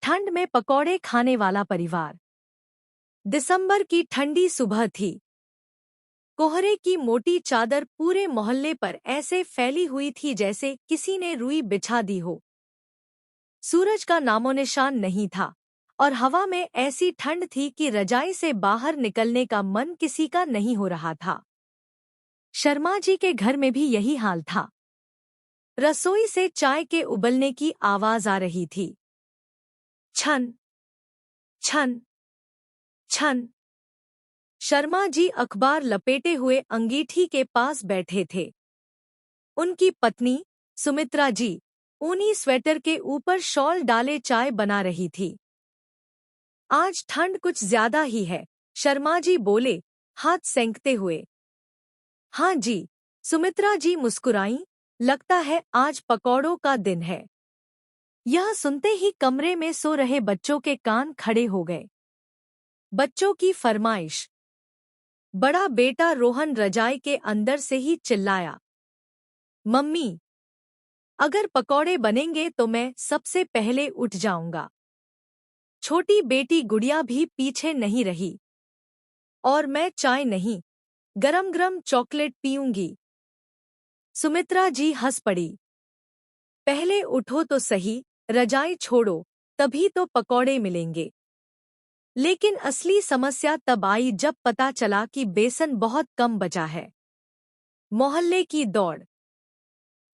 ठंड में पकौड़े खाने वाला परिवार। दिसंबर की ठंडी सुबह थी। कोहरे की मोटी चादर पूरे मोहल्ले पर ऐसे फैली हुई थी जैसे किसी ने रुई बिछा दी हो। सूरज का नामोनिशान नहीं था और हवा में ऐसी ठंड थी कि रजाई से बाहर निकलने का मन किसी का नहीं हो रहा था। शर्मा जी के घर में भी यही हाल था। रसोई से चाय के उबलने की आवाज आ रही थी। छन छन छन। शर्मा जी अखबार लपेटे हुए अंगीठी के पास बैठे थे। उनकी पत्नी सुमित्रा जी ऊनी स्वेटर के ऊपर शॉल डाले चाय बना रही थी। आज ठंड कुछ ज्यादा ही है, शर्मा जी बोले, हाथ सेंकते हुए। हाँ जी, सुमित्रा जी मुस्कुराईं, लगता है आज पकौड़ों का दिन है। यह सुनते ही कमरे में सो रहे बच्चों के कान खड़े हो गए। बच्चों की फरमाइश। बड़ा बेटा रोहन रजाई के अंदर से ही चिल्लाया, मम्मी, अगर पकौड़े बनेंगे तो मैं सबसे पहले उठ जाऊंगा। छोटी बेटी गुड़िया भी पीछे नहीं रही। और मैं चाय नहीं, गरम गरम चॉकलेट पीऊंगी। सुमित्रा जी हंस पड़ी। पहले उठो तो सही, रजाई छोड़ो, तभी तो पकौड़े मिलेंगे। लेकिन असली समस्या तब आई जब पता चला कि बेसन बहुत कम बचा है। मोहल्ले की दौड़।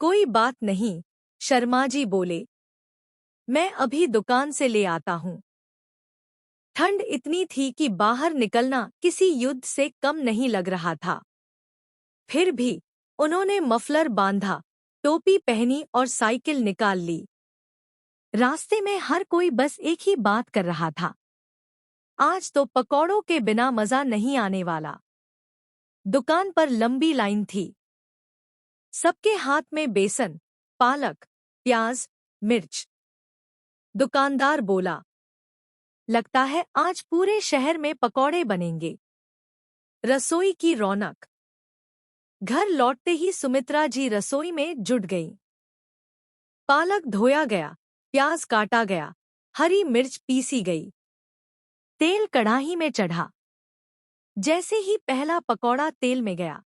कोई बात नहीं, शर्मा जी बोले, मैं अभी दुकान से ले आता हूँ। ठंड इतनी थी कि बाहर निकलना किसी युद्ध से कम नहीं लग रहा था। फिर भी उन्होंने मफलर बांधा, टोपी पहनी और साइकिल निकाल ली। रास्ते में हर कोई बस एक ही बात कर रहा था, आज तो पकौड़ों के बिना मजा नहीं आने वाला। दुकान पर लंबी लाइन थी। सबके हाथ में बेसन, पालक, प्याज, मिर्च। दुकानदार बोला, लगता है आज पूरे शहर में पकौड़े बनेंगे। रसोई की रौनक। घर लौटते ही सुमित्रा जी रसोई में जुट गईं। पालक धोया गया, प्याज काटा गया, हरी मिर्च पीसी गई। तेल कढ़ाई में चढ़ा। जैसे ही पहला पकौड़ा तेल में गया,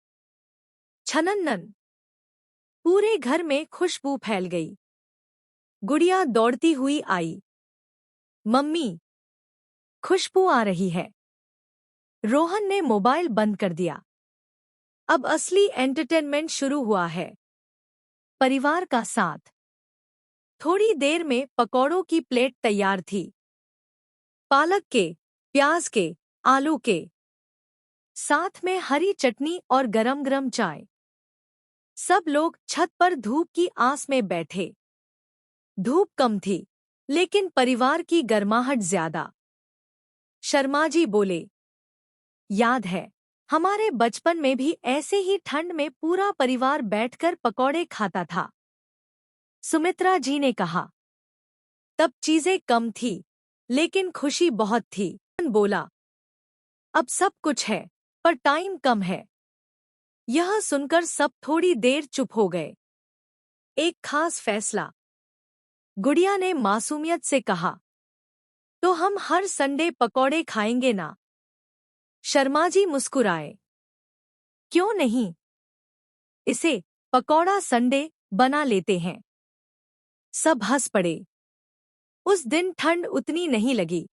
छनन्नन, पूरे घर में खुशबू फैल गई। गुड़िया दौड़ती हुई आई, मम्मी, खुशबू आ रही है। रोहन ने मोबाइल बंद कर दिया। अब असली एंटरटेनमेंट शुरू हुआ है। परिवार का साथ। थोड़ी देर में पकौड़ों की प्लेट तैयार थी। पालक के, प्याज के, आलू के, साथ में हरी चटनी और गरम गरम चाय। सब लोग छत पर धूप की आस में बैठे। धूप कम थी, लेकिन परिवार की गर्माहट ज्यादा। शर्मा जी बोले, याद है, हमारे बचपन में भी ऐसे ही ठंड में पूरा परिवार बैठकर पकौड़े खाता था। सुमित्रा जी ने कहा, तब चीजें कम थी, लेकिन खुशी बहुत थी। बोला, अब सब कुछ है, पर टाइम कम है। यह सुनकर सब थोड़ी देर चुप हो गए। एक खास फैसला। गुड़िया ने मासूमियत से कहा, तो हम हर संडे पकौड़े खाएंगे ना? शर्मा जी मुस्कुराए, क्यों नहीं? इसे पकौड़ा संडे बना लेते हैं। सब हंस पड़े। उस दिन ठंड उतनी नहीं लगी,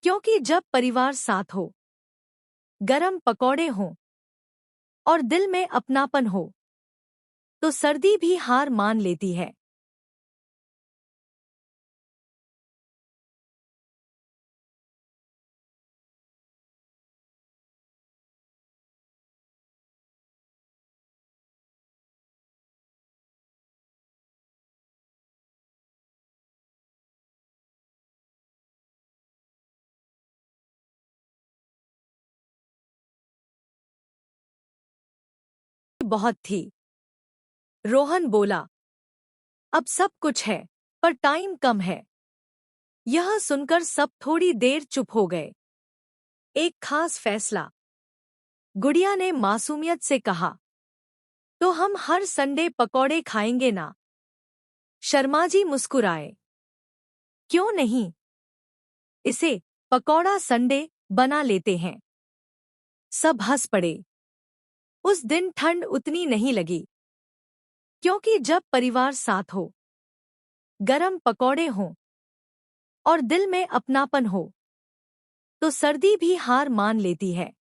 क्योंकि जब परिवार साथ हो, गरम पकौड़े हों और दिल में अपनापन हो, तो सर्दी भी हार मान लेती है। बहुत थी। रोहन बोला, अब सब कुछ है, पर टाइम कम है। यह सुनकर सब थोड़ी देर चुप हो गए। एक खास फैसला। गुड़िया ने मासूमियत से कहा, तो हम हर संडे पकौड़े खाएंगे ना? शर्मा जी मुस्कुराए, क्यों नहीं, इसे पकौड़ा संडे बना लेते हैं। सब हंस पड़े। उस दिन ठंड उतनी नहीं लगी, क्योंकि जब परिवार साथ हो, गरम पकौड़े हों और दिल में अपनापन हो, तो सर्दी भी हार मान लेती है।